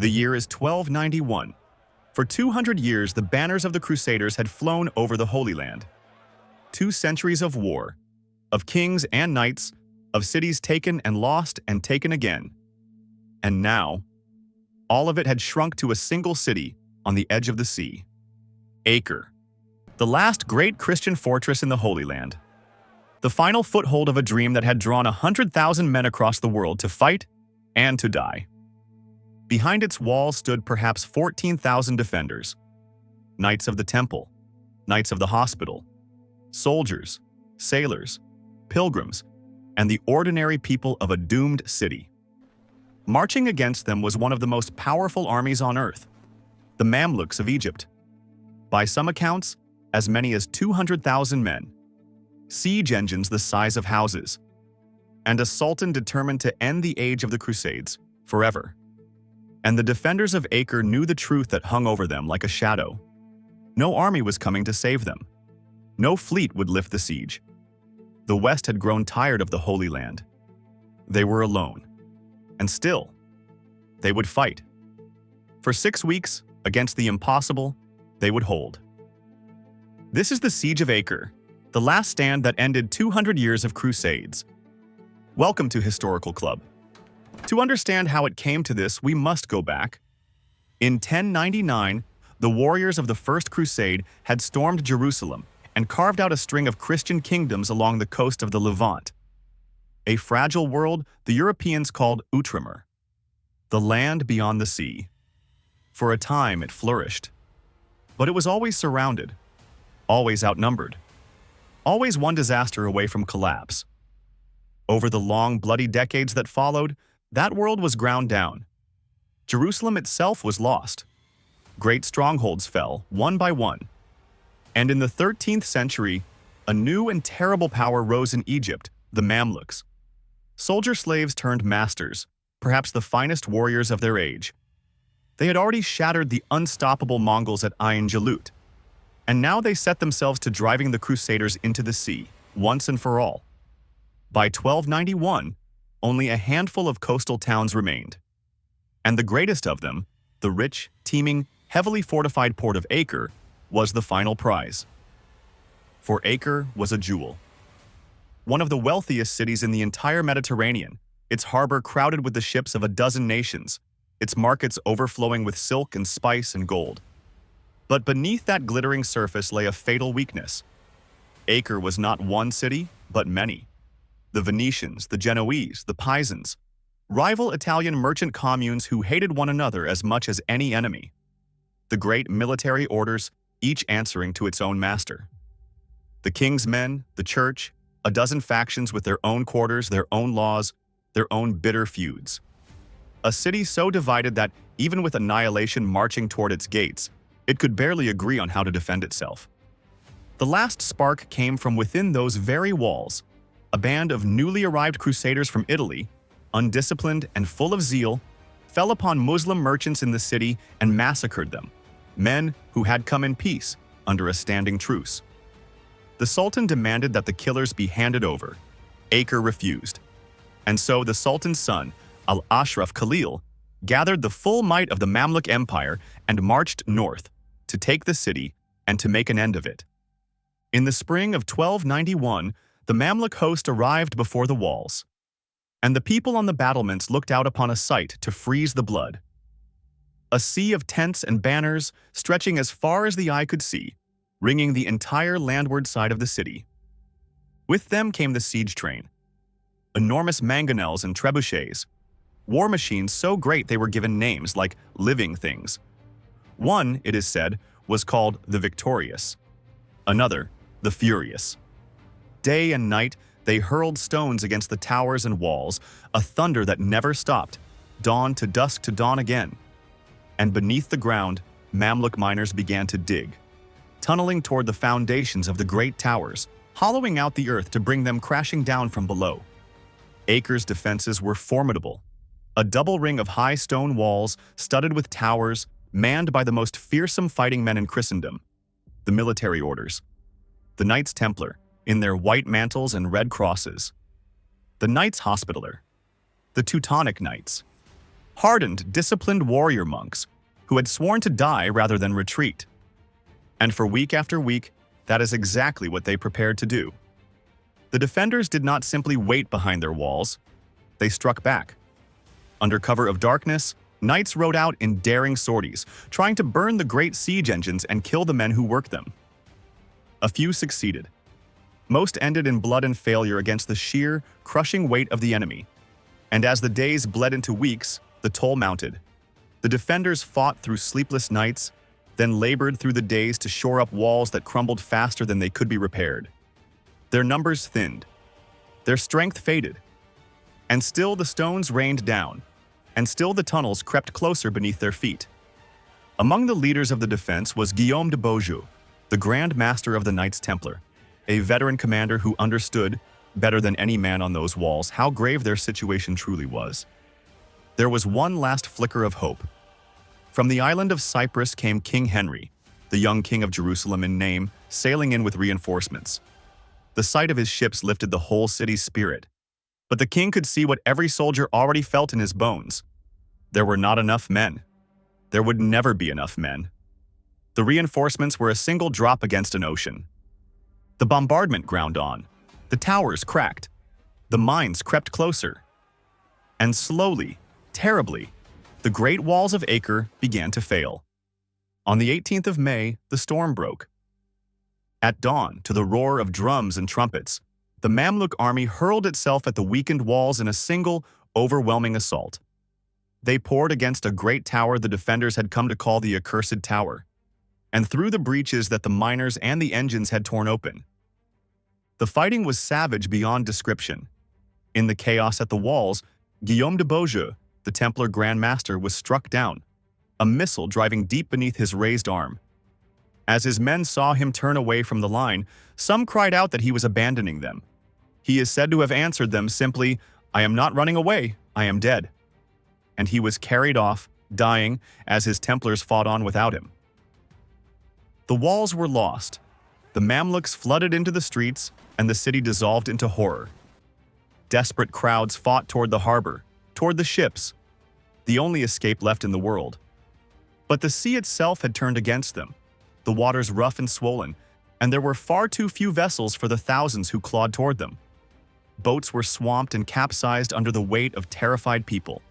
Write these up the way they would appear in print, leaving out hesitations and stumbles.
The year is 1291. For 200 years, the banners of the Crusaders had flown over the Holy Land. 2 centuries of war, of kings and knights, of cities taken and lost and taken again. And now, all of it had shrunk to a single city on the edge of the sea. Acre, the last great Christian fortress in the Holy Land. The final foothold of a dream that had drawn 100,000 men across the world to fight and to die. Behind its walls stood perhaps 14,000 defenders, Knights of the Temple, Knights of the Hospital, soldiers, sailors, pilgrims, and the ordinary people of a doomed city. Marching against them was one of the most powerful armies on earth, the Mamluks of Egypt. By some accounts, as many as 200,000 men, siege engines the size of houses, and a sultan determined to end the age of the Crusades forever. And the defenders of Acre knew the truth that hung over them like a shadow. No army was coming to save them. No fleet would lift the siege. The West had grown tired of the Holy Land. They were alone. And still, they would fight. For 6 weeks, against the impossible, they would hold. This is the Siege of Acre, the last stand that ended 200 years of Crusades. Welcome to Historical Club. To understand how it came to this, we must go back. In 1099, the warriors of the First Crusade had stormed Jerusalem and carved out a string of Christian kingdoms along the coast of the Levant. A fragile world the Europeans called Outremer, the land beyond the sea. For a time, it flourished. But it was always surrounded, always outnumbered, always one disaster away from collapse. Over the long, bloody decades that followed, that world was ground down. Jerusalem itself was lost. Great strongholds fell, one by one. And in the 13th century, a new and terrible power rose in Egypt, the Mamluks. Soldier slaves turned masters, perhaps the finest warriors of their age. They had already shattered the unstoppable Mongols at Ain Jalut, and now they set themselves to driving the Crusaders into the sea, once and for all. By 1291, only a handful of coastal towns remained. And the greatest of them, the rich, teeming, heavily fortified port of Acre, was the final prize. For Acre was a jewel. One of the wealthiest cities in the entire Mediterranean, its harbor crowded with the ships of a dozen nations, its markets overflowing with silk and spice and gold. But beneath that glittering surface lay a fatal weakness. Acre was not one city, but many. The Venetians, the Genoese, the Pisans, rival Italian merchant communes who hated one another as much as any enemy. The great military orders, each answering to its own master. The king's men, the church, a dozen factions with their own quarters, their own laws, their own bitter feuds. A city so divided that, even with annihilation marching toward its gates, it could barely agree on how to defend itself. The last spark came from within those very walls. A band of newly arrived Crusaders from Italy, undisciplined and full of zeal, fell upon Muslim merchants in the city and massacred them, men who had come in peace under a standing truce. The Sultan demanded that the killers be handed over. Acre refused. And so the Sultan's son, al-Ashraf Khalil, gathered the full might of the Mamluk Empire and marched north to take the city and to make an end of it. In the spring of 1291, the Mamluk host arrived before the walls, and the people on the battlements looked out upon a sight to freeze the blood. A sea of tents and banners stretching as far as the eye could see, ringing the entire landward side of the city. With them came the siege train, enormous mangonels and trebuchets, war machines so great they were given names like living things. One, it is said, was called the Victorious, another, the Furious. Day and night, they hurled stones against the towers and walls, a thunder that never stopped, dawn to dawn again. And beneath the ground, Mamluk miners began to dig, tunneling toward the foundations of the great towers, hollowing out the earth to bring them crashing down from below. Acre's defenses were formidable. A double ring of high stone walls, studded with towers, manned by the most fearsome fighting men in Christendom, the military orders. The Knights Templar, in their white mantles and red crosses. The Knights Hospitaller. The Teutonic Knights. hardened, disciplined warrior monks who had sworn to die rather than retreat. And for week after week, that is exactly what they prepared to do. The defenders did not simply wait behind their walls, they struck back. Under cover of darkness, knights rode out in daring sorties, trying to burn the great siege engines and kill the men who worked them. A few succeeded. Most ended in blood and failure against the sheer, crushing weight of the enemy. And as the days bled into weeks, the toll mounted. The defenders fought through sleepless nights, then labored through the days to shore up walls that crumbled faster than they could be repaired. Their numbers thinned. Their strength faded. And still the stones rained down, and still the tunnels crept closer beneath their feet. Among the leaders of the defense was Guillaume de Beaujeu, the Grand Master of the Knights Templar, a veteran commander who understood, better than any man on those walls, how grave their situation truly was. There was one last flicker of hope. From the island of Cyprus came King Henry, the young king of Jerusalem in name, sailing in with reinforcements. The sight of his ships lifted the whole city's spirit. But the king could see what every soldier already felt in his bones. There were not enough men. There would never be enough men. The reinforcements were a single drop against an ocean. The bombardment ground on. The towers cracked. The mines crept closer. And slowly, terribly, the great walls of Acre began to fail. On the 18th of May, the storm broke. At dawn, to the roar of drums and trumpets, the Mamluk army hurled itself at the weakened walls in a single, overwhelming assault. They poured against a great tower the defenders had come to call the Accursed Tower, and through the breaches that the miners and the engines had torn open. The fighting was savage beyond description. In the chaos at the walls, Guillaume de Beaujeu, the Templar Grand Master, was struck down, a missile driving deep beneath his raised arm. As his men saw him turn away from the line, some cried out that he was abandoning them. He is said to have answered them simply, "I am not running away, I am dead." And he was carried off, dying, as his Templars fought on without him. The walls were lost. The Mamluks flooded into the streets, and the city dissolved into horror. Desperate crowds fought toward the harbor, toward the ships, the only escape left in the world. But the sea itself had turned against them, the waters rough and swollen, and there were far too few vessels for the thousands who clawed toward them. Boats were swamped and capsized under the weight of terrified people.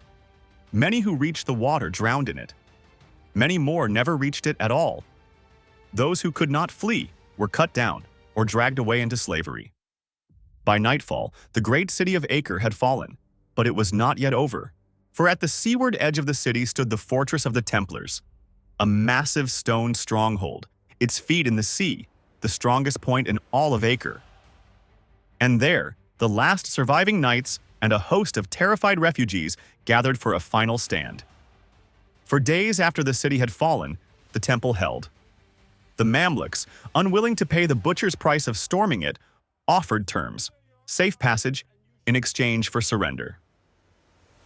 Many who reached the water drowned in it. Many more never reached it at all. Those who could not flee were cut down or dragged away into slavery. By nightfall, the great city of Acre had fallen, but it was not yet over. For at the seaward edge of the city stood the fortress of the Templars, a massive stone stronghold, its feet in the sea, the strongest point in all of Acre. And there, the last surviving knights and a host of terrified refugees gathered for a final stand. For days after the city had fallen, the temple held. The Mamluks, unwilling to pay the butcher's price of storming it, offered terms, safe passage, in exchange for surrender.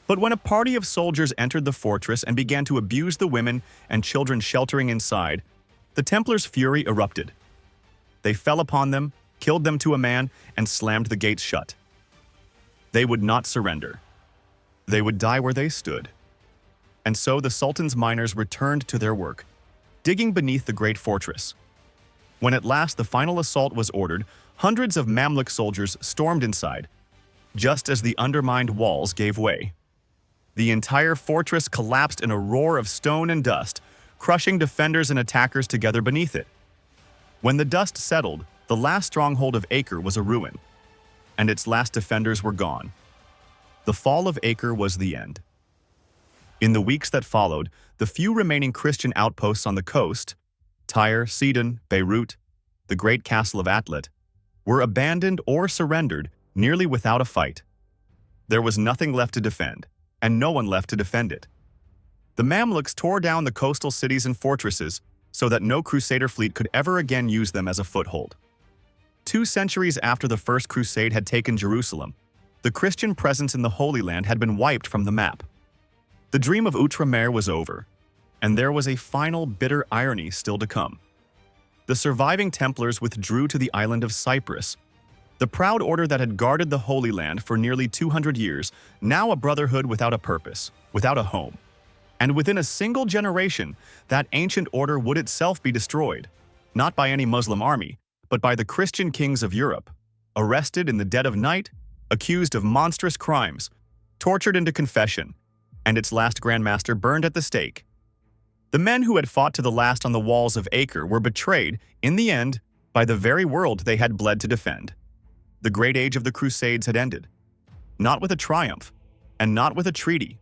But when a party of soldiers entered the fortress and began to abuse the women and children sheltering inside, the Templars' fury erupted. They fell upon them, killed them to a man, and slammed the gates shut. They would not surrender. They would die where they stood. And so the Sultan's miners returned to their work, digging beneath the great fortress. When at last the final assault was ordered, hundreds of Mamluk soldiers stormed inside, just as the undermined walls gave way. The entire fortress collapsed in a roar of stone and dust, crushing defenders and attackers together beneath it. When the dust settled, the last stronghold of Acre was a ruin, and its last defenders were gone. The fall of Acre was the end. In the weeks that followed, the few remaining Christian outposts on the coast, Tyre, Sidon, Beirut, the great castle of Atlit, were abandoned or surrendered nearly without a fight. There was nothing left to defend, and no one left to defend it. The Mamluks tore down the coastal cities and fortresses so that no Crusader fleet could ever again use them as a foothold. 2 centuries after the First Crusade had taken Jerusalem, the Christian presence in the Holy Land had been wiped from the map. The dream of Outremer was over, and there was a final bitter irony still to come. The surviving Templars withdrew to the island of Cyprus. The proud order that had guarded the Holy Land for nearly 200 years, now a brotherhood without a purpose, without a home. And within a single generation, that ancient order would itself be destroyed, not by any Muslim army, but by the Christian kings of Europe, arrested in the dead of night, accused of monstrous crimes, tortured into confession, and its last grandmaster burned at the stake. The men who had fought to the last on the walls of Acre were betrayed, in the end, by the very world they had bled to defend. The great age of the Crusades had ended, not with a triumph, and not with a treaty,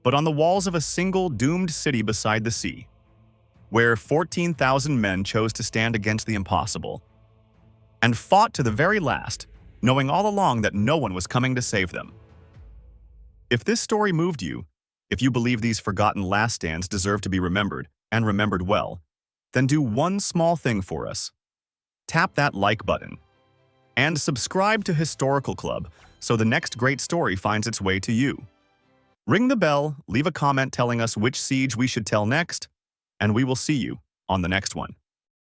but on the walls of a single doomed city beside the sea, where 14,000 men chose to stand against the impossible, and fought to the very last, knowing all along that no one was coming to save them. If this story moved you, if you believe these forgotten last stands deserve to be remembered, and remembered well, then do one small thing for us. Tap that like button. And subscribe to Historical Club so the next great story finds its way to you. Ring the bell, leave a comment telling us which siege we should tell next, and we will see you on the next one.